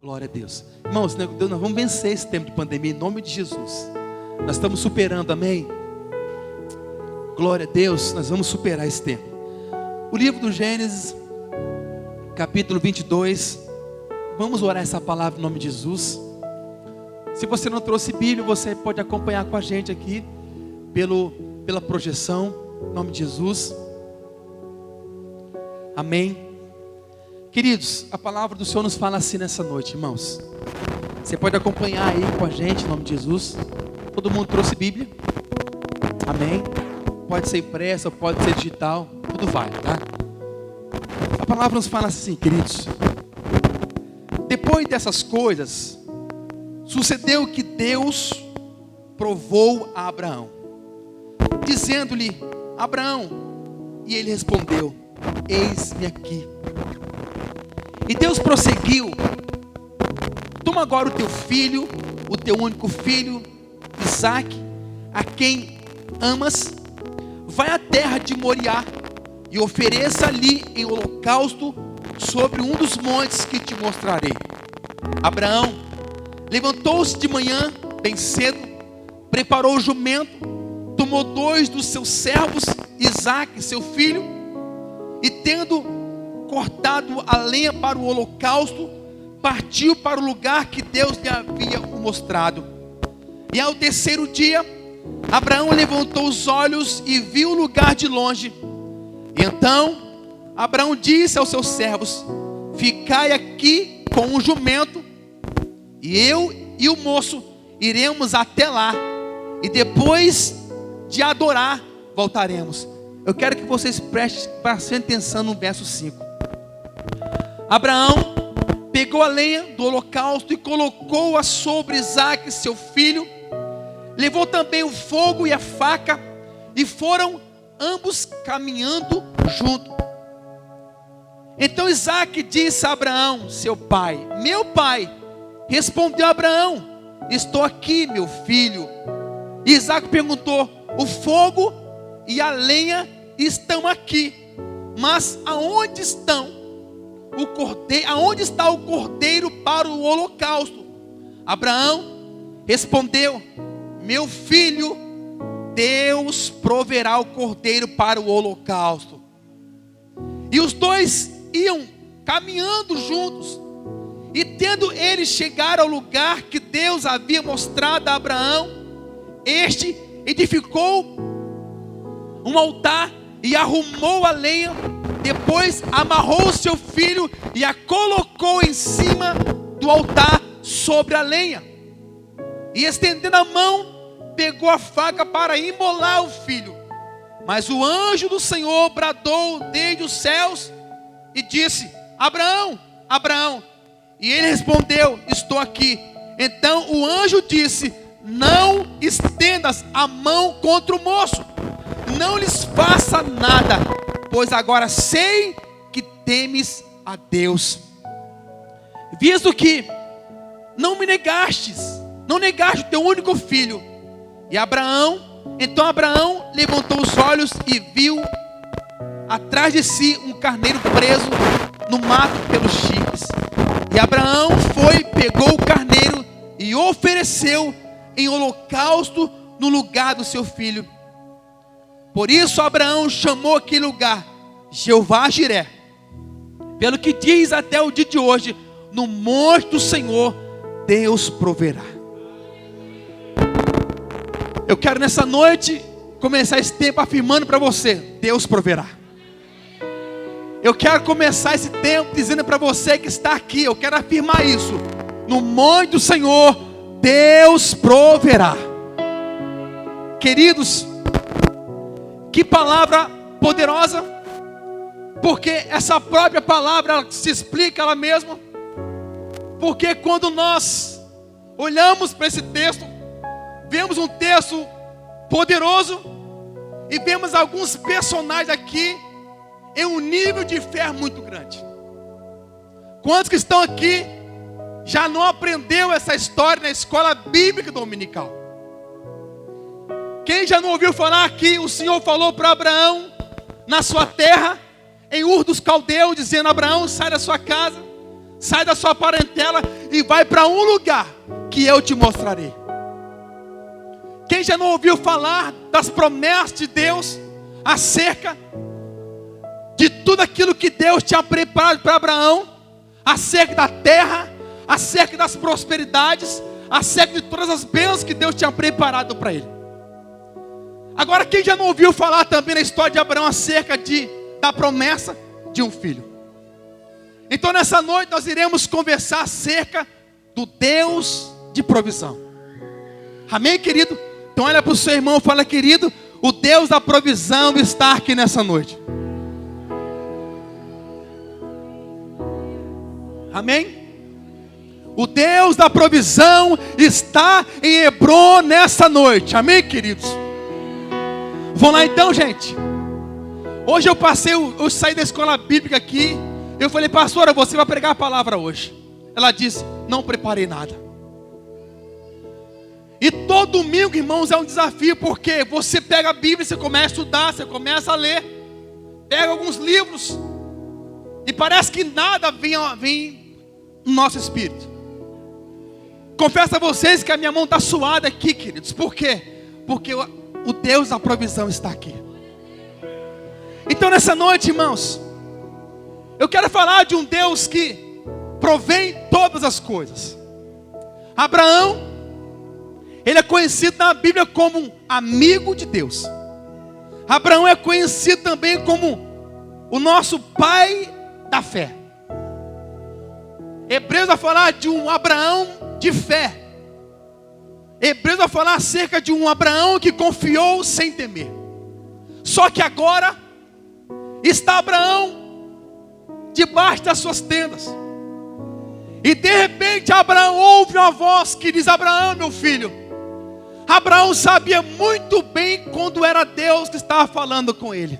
Glória a Deus. Irmãos, nós vamos vencer esse tempo de pandemia em nome de Jesus. Nós estamos superando, amém? Glória a Deus, nós vamos superar esse tempo. O livro do Gênesis, capítulo 22. Vamos orar essa palavra em nome de Jesus. Se você não trouxe Bíblia, você pode acompanhar com a gente aqui pela projeção, em nome de Jesus. Amém. Queridos, a palavra do Senhor nos fala assim nessa noite, irmãos. Você pode acompanhar aí com a gente, em nome de Jesus. Todo mundo trouxe Bíblia? Amém. Pode ser impressa, pode ser digital, tudo vale, tá? A palavra nos fala assim, queridos. Depois dessas coisas, sucedeu que Deus provou a Abraão, dizendo-lhe: Abraão, e ele respondeu: eis-me aqui. E Deus prosseguiu: toma agora o teu filho, o teu único filho, Isaque, a quem amas, vai à terra de Moriá e ofereça ali em holocausto sobre um dos montes que te mostrarei. Abraão levantou-se de manhã, bem cedo, preparou o jumento, tomou 2 dos seus servos, Isaque, seu filho, e tendo cortado a lenha para o holocausto, partiu para o lugar que Deus lhe havia mostrado. E ao 3º dia, Abraão levantou os olhos e viu o lugar de longe. E então Abraão disse aos seus servos: ficai aqui com o jumento, e eu e o moço iremos até lá, e depois de adorar, voltaremos. Eu quero que vocês prestem atenção no verso 5. Abraão pegou a lenha do holocausto e colocou-a sobre Isaque, seu filho. Levou também o fogo e a faca, e foram ambos caminhando junto. Então Isaque disse a Abraão, seu pai: meu pai. Respondeu Abraão: estou aqui, meu filho. E Isaque perguntou: o fogo e a lenha estão aqui, mas aonde estão? Aonde está o cordeiro para o holocausto? Abraão respondeu: meu filho, Deus proverá o cordeiro para o holocausto. E os dois iam caminhando juntos. E tendo eles chegado ao lugar que Deus havia mostrado a Abraão, este edificou um altar e arrumou a lenha. Depois amarrou seu filho e a colocou em cima do altar sobre a lenha. E estendendo a mão, pegou a faca para imolar o filho. Mas o anjo do Senhor bradou desde os céus e disse: Abraão, Abraão. E ele respondeu: estou aqui. Então o anjo disse: não estendas a mão contra o moço, não lhes faça nada, pois agora sei que temes a Deus, visto que não me negastes, não negaste o teu único filho. E então Abraão levantou os olhos e viu atrás de si um carneiro preso no mato pelos chifres. E Abraão pegou o carneiro e ofereceu em holocausto no lugar do seu filho. Por isso Abraão chamou aquele lugar Jeová Jiré, pelo que diz até o dia de hoje: no monte do Senhor Deus proverá. Eu quero nessa noite começar esse tempo afirmando para você: Deus proverá. Eu quero começar esse tempo dizendo para você que está aqui, eu quero afirmar isso: no monte do Senhor Deus proverá. Queridos, que palavra poderosa, porque essa própria palavra ela se explica ela mesma. Porque quando nós olhamos para esse texto, vemos um texto poderoso e vemos alguns personagens aqui em um nível de fé muito grande. Quantos que estão aqui já não aprendeu essa história na escola bíblica dominical? Quem já não ouviu falar que o Senhor falou para Abraão na sua terra, em Ur dos Caldeus, dizendo: Abraão, sai da sua casa, sai da sua parentela e vai para um lugar que eu te mostrarei. Quem já não ouviu falar das promessas de Deus acerca de tudo aquilo que Deus tinha preparado para Abraão, acerca da terra, acerca das prosperidades, acerca de todas as bênçãos que Deus tinha preparado para ele? Agora, quem já não ouviu falar também na história de Abraão acerca da promessa de um filho? Então nessa noite nós iremos conversar acerca do Deus de provisão. Amém, querido? Então olha para o seu irmão e fala: querido, o Deus da provisão está aqui nessa noite. Amém? O Deus da provisão está em Hebron nessa noite. Amém, queridos? Vamos lá então, gente. Hoje eu saí da escola bíblica aqui. Eu falei: pastora, você vai pregar a palavra hoje. Ela disse: não preparei nada. E todo domingo, irmãos, é um desafio, porque você pega a Bíblia, você começa a estudar, você começa a ler, pega alguns livros, e parece que nada vem no nosso espírito. Confesso a vocês que a minha mão está suada aqui, queridos. Por quê? Porque o Deus da provisão está aqui. Então nessa noite, irmãos, eu quero falar de um Deus que provém todas as coisas. Abraão, ele é conhecido na Bíblia como um amigo de Deus. Abraão é conhecido também como o nosso pai da fé. Hebreus vai falar de um Abraão de fé. Hebreus vai falar acerca de um Abraão que confiou sem temer. Só que agora está Abraão debaixo das suas tendas. E de repente Abraão ouve uma voz que diz: Abraão, meu filho. Abraão sabia muito bem quando era Deus que estava falando com ele.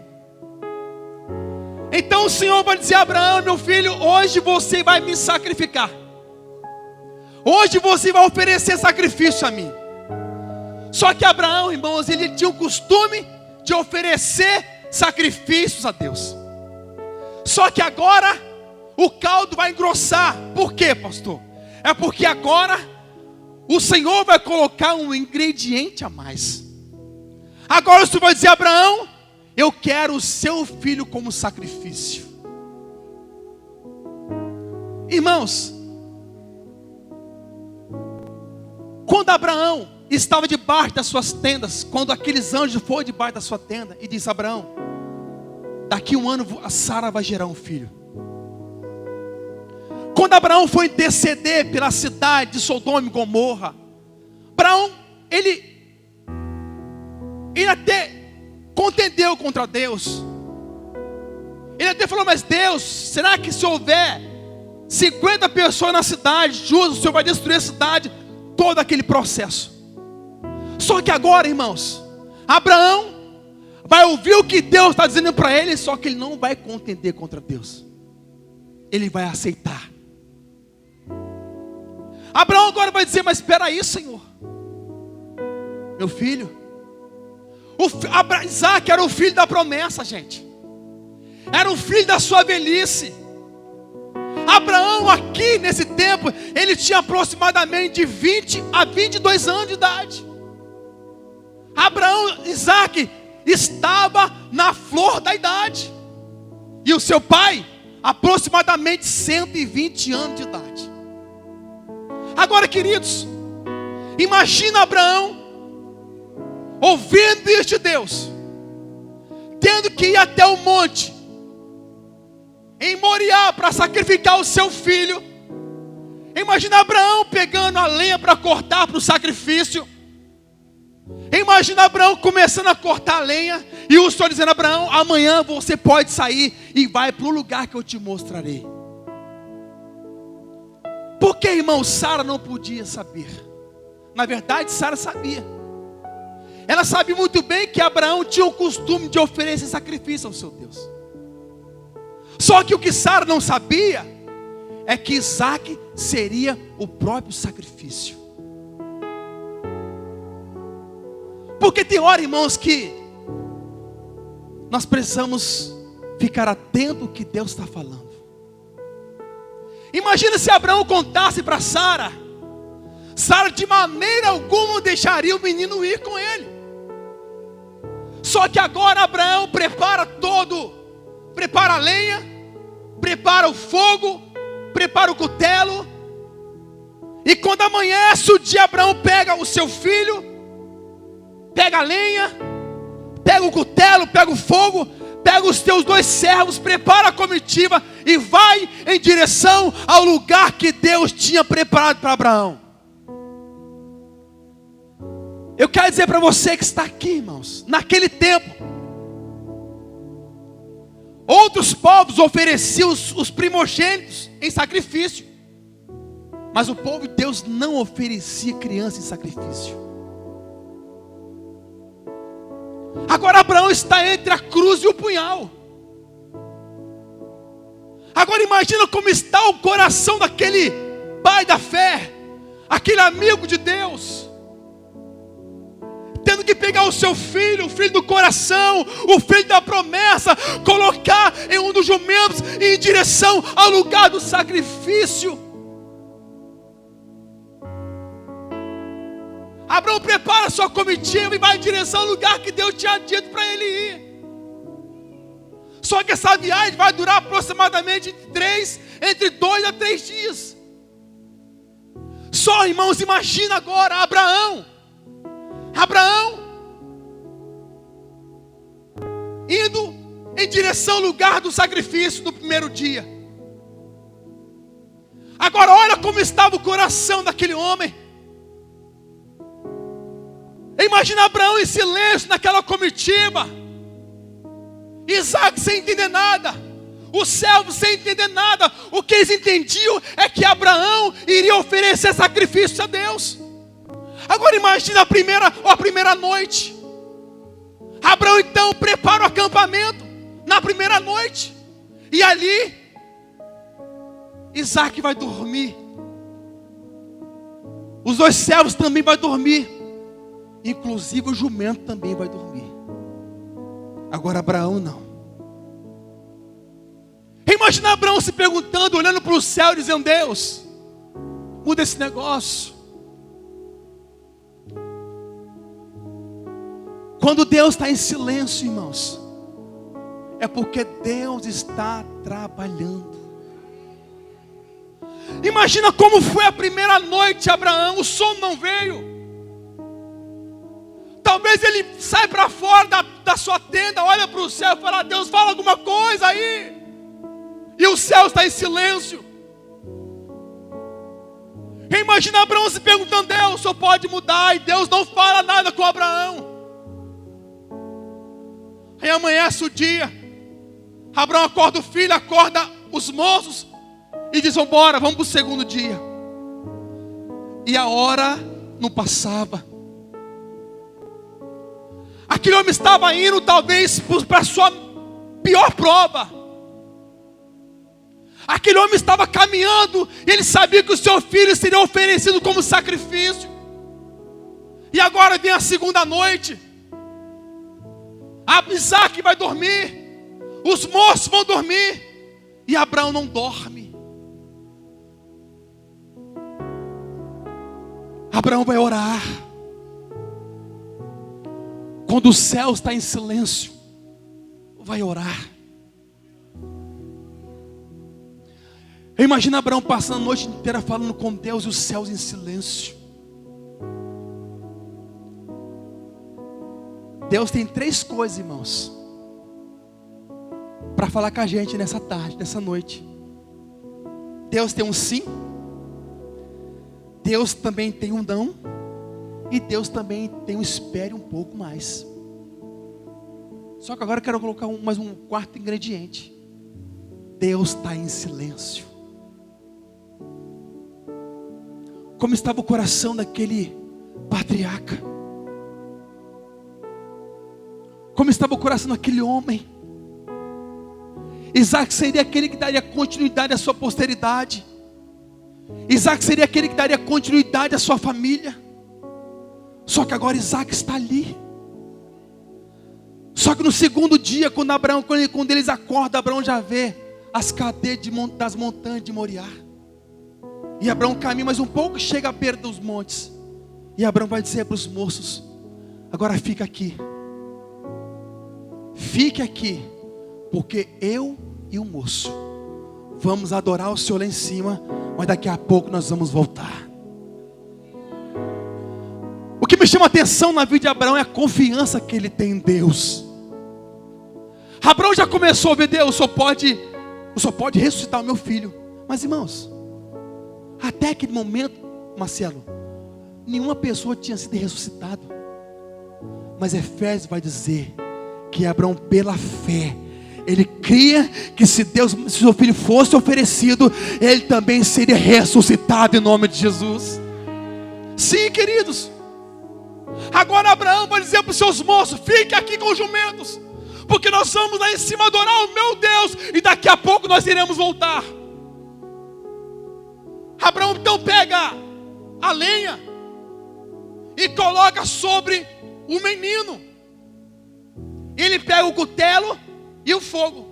Então o Senhor vai dizer: Abraão, meu filho, hoje você vai me sacrificar. Hoje você vai oferecer sacrifício a mim. Só que Abraão, irmãos, ele tinha o costume de oferecer sacrifícios a Deus. Só que agora o caldo vai engrossar. Por quê, pastor? É porque agora o Senhor vai colocar um ingrediente a mais. Agora o Senhor vai dizer: Abraão, eu quero o seu filho como sacrifício. Irmãos, quando Abraão estava debaixo das suas tendas, quando aqueles anjos foram debaixo da sua tenda e disse: Abraão, daqui um ano a Sara vai gerar um filho. Quando Abraão foi interceder pela cidade de Sodoma e Gomorra, Abraão, ele até contendeu contra Deus. Ele até falou: mas Deus, será que se houver 50 pessoas na cidade, justo, o Senhor vai destruir a cidade? Todo aquele processo. Só que agora, irmãos, Abraão vai ouvir o que Deus está dizendo para ele, só que ele não vai contender contra Deus. Ele vai aceitar. Abraão agora vai dizer: mas espera aí, Senhor, meu filho. Isaac era o filho da promessa, gente. Era o filho da sua velhice. Abraão aqui nesse tempo, ele tinha aproximadamente de 20 a 22 anos de idade. Isaac estava na flor da idade. E o seu pai, aproximadamente 120 anos de idade. Agora, queridos, imagina Abraão ouvindo isso de Deus, tendo que ir até o monte em Moriá para sacrificar o seu filho. Imagina Abraão pegando a lenha para cortar para o sacrifício. Imagina Abraão começando a cortar a lenha e o Senhor dizendo: Abraão, amanhã você pode sair e vai para o lugar que eu te mostrarei. Por que, irmão, Sara não podia saber? Na verdade, Sara sabia. Ela sabia muito bem que Abraão tinha o costume de oferecer sacrifício ao seu Deus. Só que o que Sara não sabia é que Isaac seria o próprio sacrifício. Porque tem hora, irmãos, que nós precisamos ficar atento ao que Deus está falando. Imagina se Abraão contasse para Sara. Sara de maneira alguma deixaria o menino ir com ele. Só que agora Abraão prepara a lenha, prepara o fogo, prepara o cutelo. E quando amanhece o dia, Abraão pega o seu filho, pega a lenha, pega o cutelo, pega o fogo, pega os teus 2 servos, prepara a comitiva e vai em direção ao lugar que Deus tinha preparado para Abraão. Eu quero dizer para você que está aqui, irmãos, naquele tempo, outros povos ofereciam os primogênitos em sacrifício, mas o povo de Deus não oferecia criança em sacrifício. Agora Abraão está entre a cruz e o punhal. Agora imagina como está o coração daquele pai da fé, aquele amigo de Deus, tendo que pegar o seu filho, o filho do coração, o filho da promessa, colocar em um dos jumentos e ir em direção ao lugar do sacrifício. Abraão prepara a sua comitiva e vai em direção ao lugar que Deus tinha dito para ele ir. Só que essa viagem vai durar aproximadamente entre 2 a 3 dias. Só, irmãos, imagina agora Abraão indo em direção ao lugar do sacrifício no primeiro dia. Agora olha como estava o coração daquele homem. Imagina Abraão em silêncio naquela comitiva, Isaac sem entender nada, os servos sem entender nada. O que eles entendiam é que Abraão iria oferecer sacrifício a Deus. Agora imagina a primeira noite. Abraão então prepara o acampamento na primeira noite, e ali Isaac vai dormir, os 2 servos também vão dormir, inclusive o jumento também vai dormir. Agora Abraão não. Imagina Abraão se perguntando, olhando para o céu, dizendo: Deus, muda esse negócio. Quando Deus está em silêncio, irmãos, é porque Deus está trabalhando. Imagina como foi a primeira noite, Abraão, o sono não veio. Talvez ele sai para fora da sua tenda, olha para o céu e fala: Deus, fala alguma coisa aí. E o céu está em silêncio. Imagina Abraão se perguntando: Deus, só pode mudar. E Deus não fala nada com Abraão. Aí amanhece o dia, Abraão acorda o filho, acorda os moços e diz: vambora, vamos para o segundo dia. E a hora não passava. Aquele homem estava indo talvez para a sua pior prova. Aquele homem estava caminhando e ele sabia que o seu filho seria oferecido como sacrifício. E agora vem a segunda noite. Isaac vai dormir, os moços vão dormir, e Abraão não dorme. Abraão vai orar. Quando o céu está em silêncio, vai orar. Eu imagino Abraão passando a noite inteira falando com Deus e os céus em silêncio. Deus tem 3 coisas, irmãos, para falar com a gente nessa tarde, nessa noite. Deus tem um sim, Deus também tem um não, e Deus também tem um espere um pouco mais. Só que agora eu quero colocar mais um quarto ingrediente. Deus está em silêncio. Como estava o coração daquele patriarca? Como estava o coração daquele homem? Isaac seria aquele que daria continuidade à sua posteridade. Isaac seria aquele que daria continuidade à sua família. Só que agora Isaac está ali. Só que no segundo dia, quando eles acordam, Abraão já vê as cadeias das montanhas de Moriá. E Abraão caminha mais um pouco e chega à beira dos montes. E Abraão vai dizer para os moços: agora fica aqui. Fique aqui, porque eu e o moço vamos adorar o Senhor lá em cima, mas daqui a pouco nós vamos voltar. O que me chama a atenção na vida de Abraão é a confiança que ele tem em Deus. Abraão já começou a ver: Deus, o Senhor pode ressuscitar o meu filho. Mas irmãos, até aquele momento, Marcelo, nenhuma pessoa tinha sido ressuscitada. Mas Efésios vai dizer que Abraão, pela fé, ele cria que se seu filho fosse oferecido, ele também seria ressuscitado em nome de Jesus. Sim, queridos. Agora Abraão vai dizer para os seus moços: fique aqui com os jumentos, porque nós vamos lá em cima adorar o meu Deus, e daqui a pouco nós iremos voltar. Abraão então pega a lenha e coloca sobre o menino. Ele pega o cutelo e o fogo,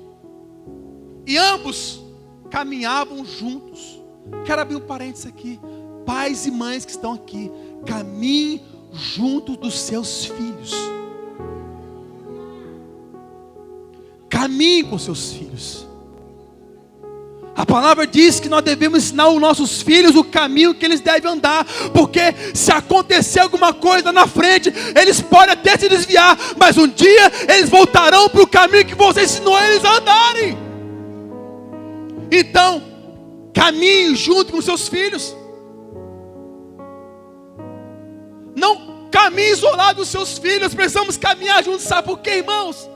e ambos caminhavam juntos. Quero abrir um parênteses aqui. Pais e mães que estão aqui, caminhem junto dos seus filhos. Caminhe com seus filhos. A palavra diz que nós devemos ensinar os nossos filhos o caminho que eles devem andar, porque se acontecer alguma coisa na frente, eles podem até se desviar, mas um dia eles voltarão para o caminho que você ensinou eles a andarem. Então, caminhe junto com seus filhos. Não caminhe isolado dos seus filhos. Precisamos caminhar juntos. Sabe por quê, irmãos?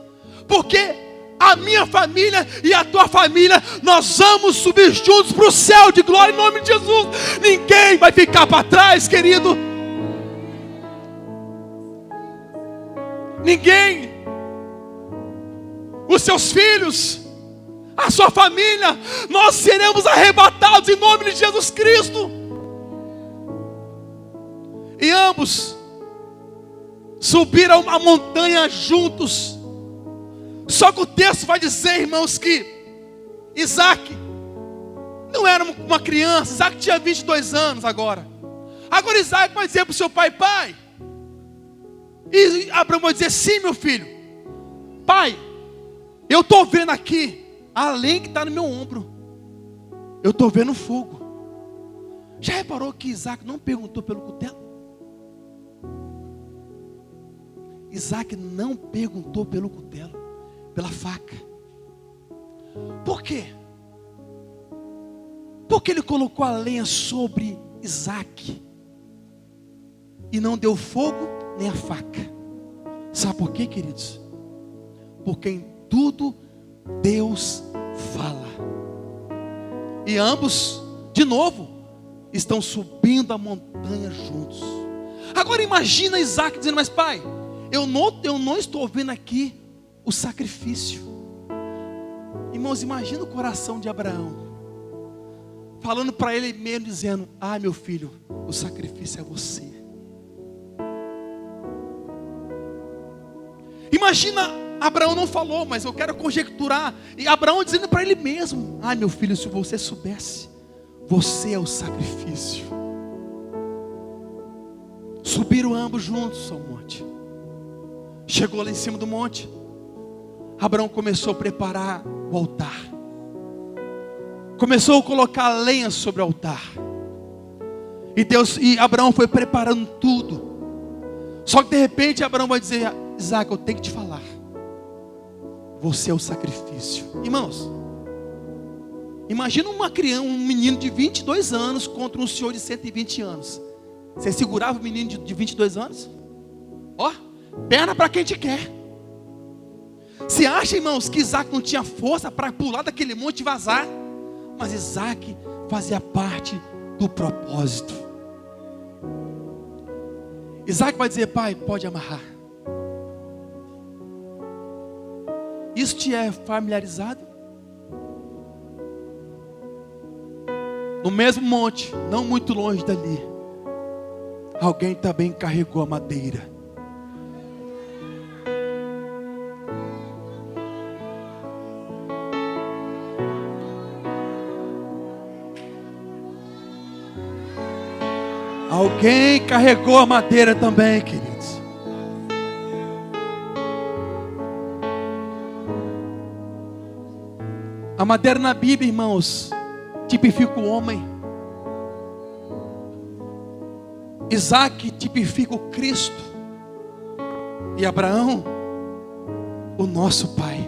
Porque a minha família e a tua família, nós vamos subir juntos para o céu de glória em nome de Jesus. Ninguém vai ficar para trás, querido. Ninguém. Os seus filhos, a sua família, nós seremos arrebatados em nome de Jesus Cristo. E ambos subiram a montanha juntos. Só que o texto vai dizer, irmãos, que Isaac não era uma criança. Isaac tinha 22 anos agora. Agora Isaac vai dizer para o seu pai: pai. E Abraão vai dizer: sim, meu filho. Pai, eu estou vendo aqui a lenha que está no meu ombro. Eu estou vendo fogo. Já reparou que Isaac não perguntou pelo cutelo? Isaac não perguntou pelo cutelo, pela faca. Por quê? Porque ele colocou a lenha sobre Isaac e não deu fogo nem a faca. Sabe por quê, queridos? Porque em tudo Deus fala. E ambos, de novo, estão subindo a montanha juntos. Agora imagina Isaac dizendo: mas pai, eu não estou vendo aqui o sacrifício. Irmãos, imagina o coração de Abraão, falando para ele mesmo, dizendo: ah, meu filho, o sacrifício é você. Imagina, Abraão não falou, mas eu quero conjecturar, e Abraão dizendo para ele mesmo: ah, meu filho, se você soubesse, você é o sacrifício. Subiram ambos juntos ao monte. Chegou lá em cima do monte. Abraão começou a preparar o altar. Começou a colocar a lenha sobre o altar. E Abraão foi preparando tudo. Só que de repente Abraão vai dizer: Isaac, eu tenho que te falar. Você é o sacrifício. Irmãos, imagina uma criança, um menino de 22 anos contra um senhor de 120 anos. Você segurava o menino de 22 anos? Ó, perna para quem te quer. Você acha, irmãos, que Isaac não tinha força para pular daquele monte e vazar? Mas Isaac fazia parte do propósito. Isaac vai dizer: pai, pode amarrar. Isso te é familiarizado? No mesmo monte, não muito longe dali, alguém também carregou a madeira. Alguém carregou a madeira também, queridos. A madeira na Bíblia, irmãos, tipifica o homem. Isaac tipifica o Cristo. E Abraão, o nosso pai.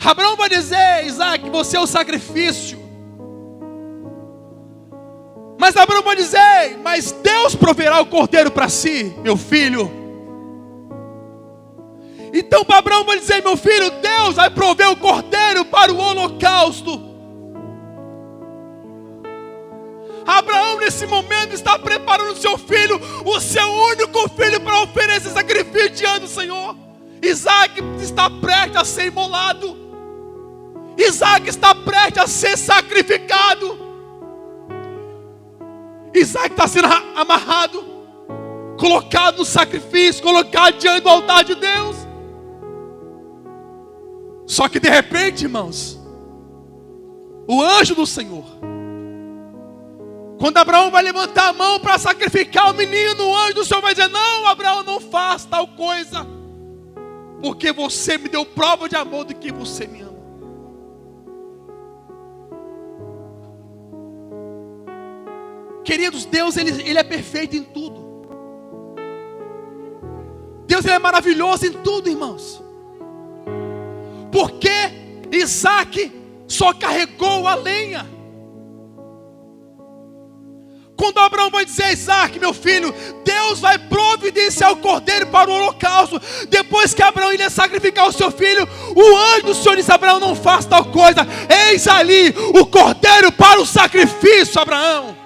Abraão vai dizer: Isaac, você é o sacrifício. Mas Abraão vai dizer: mas Deus proverá o cordeiro para si, meu filho. Então Abraão vai dizer: meu filho, Deus vai prover o cordeiro para o holocausto. Abraão nesse momento está preparando o seu filho, o seu único filho, para oferecer sacrifício diante do Senhor. Isaac está prestes a ser imolado. Isaac está prestes a ser sacrificado. Isaac está sendo amarrado, colocado no sacrifício, colocado diante do altar de Deus. Só que de repente, irmãos, o anjo do Senhor, quando Abraão vai levantar a mão para sacrificar o menino, o anjo do Senhor vai dizer: não, Abraão, não faça tal coisa, porque você me deu prova de amor de que você me ama. Queridos, Deus ele é perfeito em tudo. Deus ele é maravilhoso em tudo, irmãos. Porque Isaac só carregou a lenha. Quando Abraão vai dizer: Isaac, meu filho, Deus vai providenciar o cordeiro para o holocausto. Depois que Abraão iria sacrificar o seu filho, o anjo do Senhor disse: Abraão, não faça tal coisa. Eis ali o cordeiro para o sacrifício, Abraão.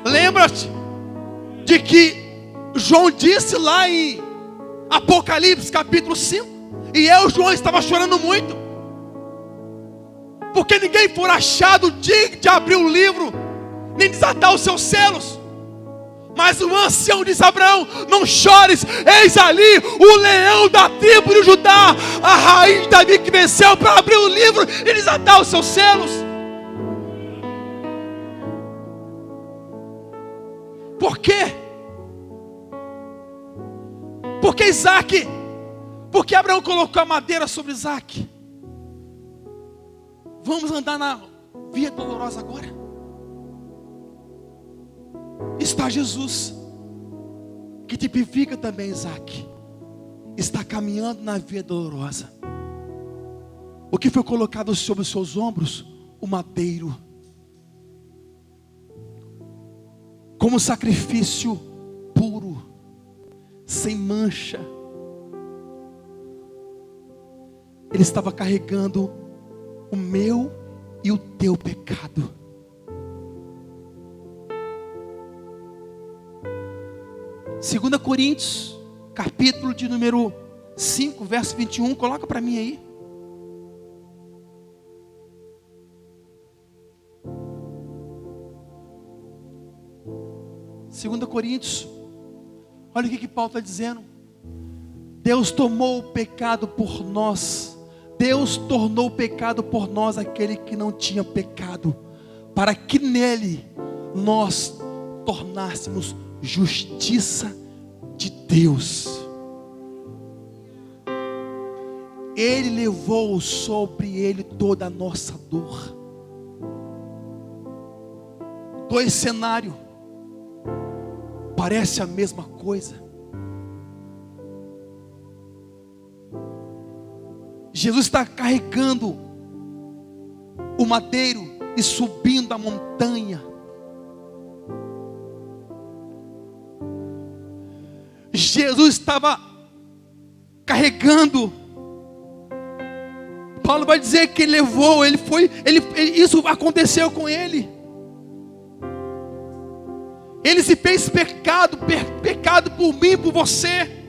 Lembra-te de que João disse lá em Apocalipse capítulo 5. E João estava chorando muito, porque ninguém for achado digno de abrir o livro, nem desatar os seus selos. Mas o ancião disse a Abraão: não chores, eis ali o leão da tribo de Judá, a raiz de Davi, que venceu para abrir o livro e desatar os seus selos. Por quê? Porque porque Abraão colocou a madeira sobre Isaac. Vamos andar na via dolorosa agora. Está Jesus, que tipifica também Isaac, está caminhando na via dolorosa. O que foi colocado sobre os seus ombros? O madeiro, como sacrifício puro, sem mancha. Ele estava carregando o meu e o teu pecado. Segunda Coríntios, capítulo de número 5, verso 21, coloca para mim aí. Segunda Coríntios, olha o que Paulo está dizendo. Deus tomou o pecado por nós. Deus tornou o pecado por nós aquele que não tinha pecado, para que nele nós tornássemos justiça de Deus. Ele levou sobre ele toda a nossa dor. Dois cenários, parece a mesma coisa. Jesus está carregando o madeiro e subindo a montanha. Jesus estava carregando. Paulo vai dizer que ele levou, isso aconteceu com ele. Ele se fez pecado por mim, por você.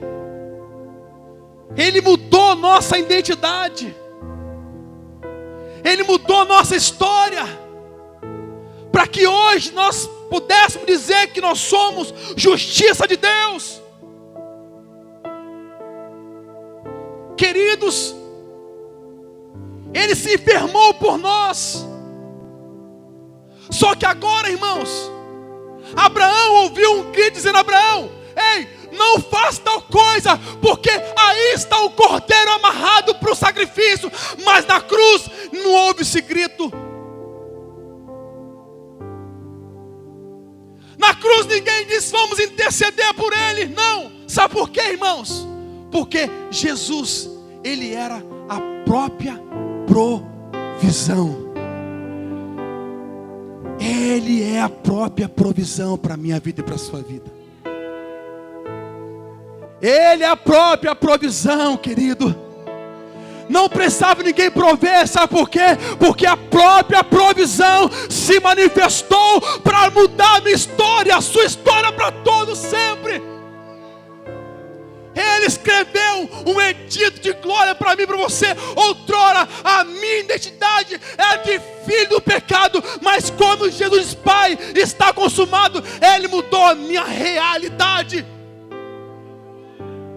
Ele mudou nossa identidade. Ele mudou nossa história, para que hoje nós pudéssemos dizer que nós somos justiça de Deus. Queridos, Ele se enfermou por nós. Só que agora, irmãos, Abraão ouviu um grito dizendo: Abraão, ei, não faça tal coisa, porque aí está o cordeiro amarrado para o sacrifício. Mas na cruz não houve esse grito. Na cruz ninguém disse: vamos interceder por ele. Não. Sabe por quê, irmãos? Porque Jesus, ele era a própria provisão. Ele é a própria provisão para a minha vida e para a sua vida. Ele é a própria provisão, querido. Não precisava ninguém prover, sabe por quê? Porque a própria provisão se manifestou para mudar a minha história, a sua história para todo sempre. Ele escreveu um edito de glória para mim e para você. Outrora a minha identidade era de filho do pecado, mas quando Jesus diz: Pai, está consumado, Ele mudou a minha realidade.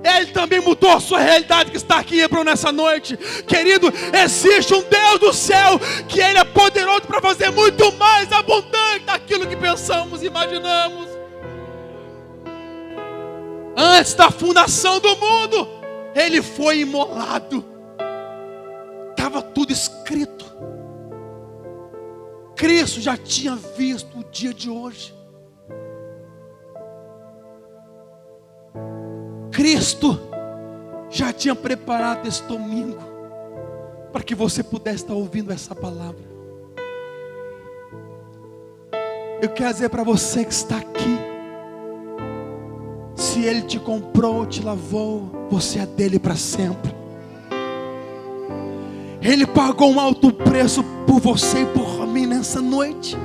Ele também mudou a sua realidade que está aqui, Hebrão, nessa noite. Querido, existe um Deus do céu, que Ele é poderoso para fazer muito mais abundante daquilo que pensamos e imaginamos. Antes da fundação do mundo, Ele foi imolado. Estava tudo escrito. Cristo já tinha visto o dia de hoje. Cristo já tinha preparado esse domingo para que você pudesse estar ouvindo essa palavra. Eu quero dizer para você que está aqui: se Ele te comprou, te lavou, você é dele para sempre. Ele pagou um alto preço por você e por mim nessa noite.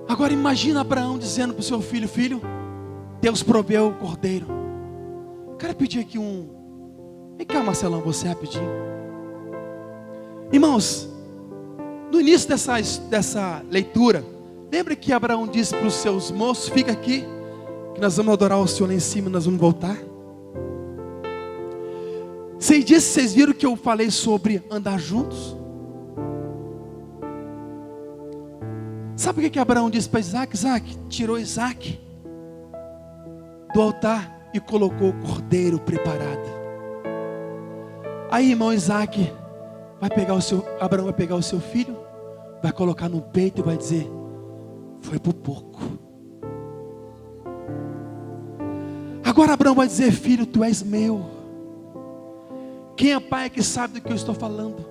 Agora imagina Abraão dizendo para o seu filho: filho, Deus proveu o cordeiro. Quero pedir aqui Vem cá, Marcelão, você rapidinho. Irmãos, no início dessa leitura, lembra que Abraão disse para os seus moços: fica aqui, que nós vamos adorar o Senhor lá em cima, nós vamos voltar. Vocês viram que eu falei sobre andar juntos? Sabe o que Abraão disse para Isaac? Isaac tirou Isaac do altar e colocou o cordeiro preparado. Aí, irmão, Abraão vai pegar o seu filho, vai colocar no peito e vai dizer: foi por pouco. Agora Abraão vai dizer: filho, tu és meu. Quem é pai é que sabe do que eu estou falando.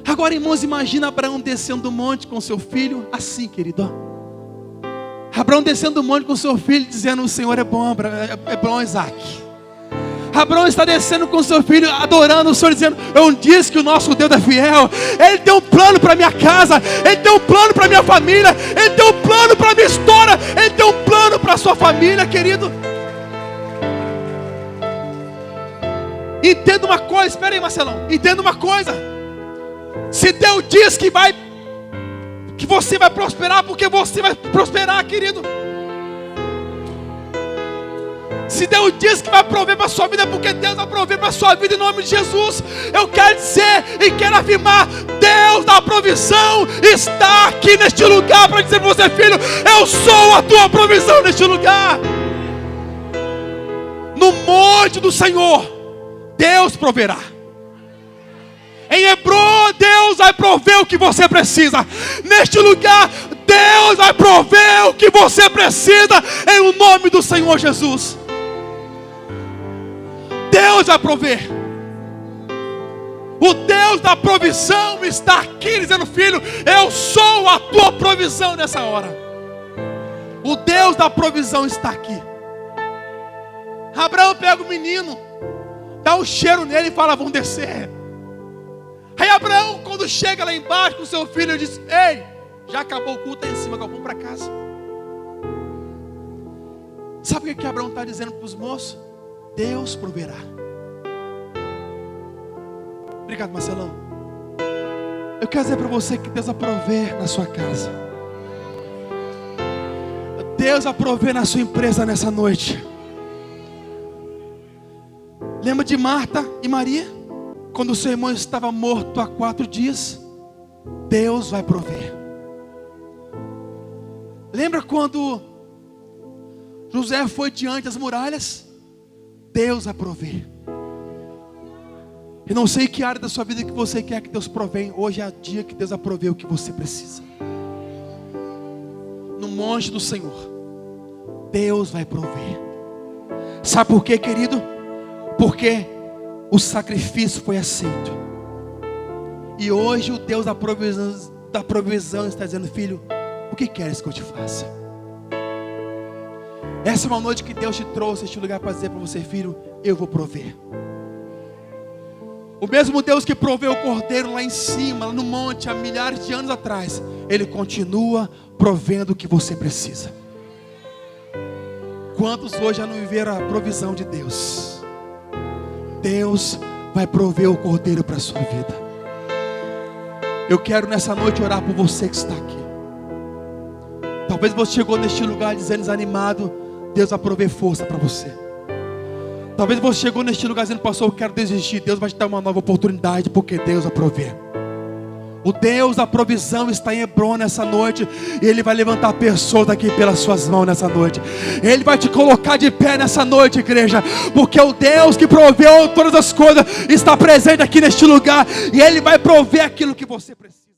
Agora, irmãos, imagina Abraão descendo do monte com seu filho, assim, querido, ó. Abraão descendo do monte com seu filho, dizendo: o Senhor é bom, é bom, Isaac. Abraão está descendo com seu filho, adorando o Senhor, dizendo: eu disse que o nosso Deus é fiel. Ele tem um plano para minha casa, Ele tem um plano para minha família, Ele tem um plano para minha história, Ele tem um plano para a sua família, querido. Entenda uma coisa, espera aí, Marcelão, entenda uma coisa. Se Deus diz que você vai prosperar, porque você vai prosperar, querido. Se Deus diz que vai prover para a sua vida, porque Deus vai prover para a sua vida em nome de Jesus. Eu quero dizer e quero afirmar: Deus da provisão está aqui neste lugar para dizer para você: filho, eu sou a tua provisão neste lugar. No monte do Senhor, Deus proverá. Em Hebron, Deus vai prover o que você precisa. Neste lugar, Deus vai prover o que você precisa, em o nome do Senhor Jesus. Deus vai prover. O Deus da provisão está aqui dizendo: filho, eu sou a tua provisão nessa hora. O Deus da provisão está aqui. Abraão pega o menino, dá um cheiro nele e fala: vamos descer. Aí Abraão, quando chega lá embaixo com seu filho, ele diz: ei, já acabou o culto aí em cima, agora vamos para casa. Sabe o que Abraão está dizendo para os moços? Deus proverá. Obrigado, Marcelão. Eu quero dizer para você que Deus vai prover na sua casa. Deus vai prover na sua empresa nessa noite. Lembra de Marta e Maria? Quando o seu irmão estava morto há 4 dias, Deus vai prover. Lembra quando José foi diante das muralhas? Deus vai prover. Eu não sei que área da sua vida que você quer que Deus provenha. Hoje é o dia que Deus vai prover o que você precisa. No monte do Senhor, Deus vai prover. Sabe por quê, querido? Porque o sacrifício foi aceito. E hoje o Deus da provisão está dizendo: filho, o que queres que eu te faça? Essa é uma noite que Deus te trouxe a este lugar para dizer para você: filho, eu vou prover. O mesmo Deus que proveu o cordeiro lá em cima, lá no monte, há milhares de anos atrás, Ele continua provendo o que você precisa. Quantos hoje já não viveram a provisão de Deus? Deus vai prover o cordeiro para a sua vida. Eu quero nessa noite orar por você que está aqui. Talvez você chegou neste lugar dizendo desanimado, Deus vai prover força para você. Talvez você chegou neste lugar dizendo: pastor, eu quero desistir. Deus vai te dar uma nova oportunidade, porque Deus vai prover. O Deus da provisão está em Hebron nessa noite, e Ele vai levantar pessoas aqui pelas suas mãos nessa noite. Ele vai te colocar de pé nessa noite, igreja, porque o Deus que proveu todas as coisas está presente aqui neste lugar, e Ele vai prover aquilo que você precisa.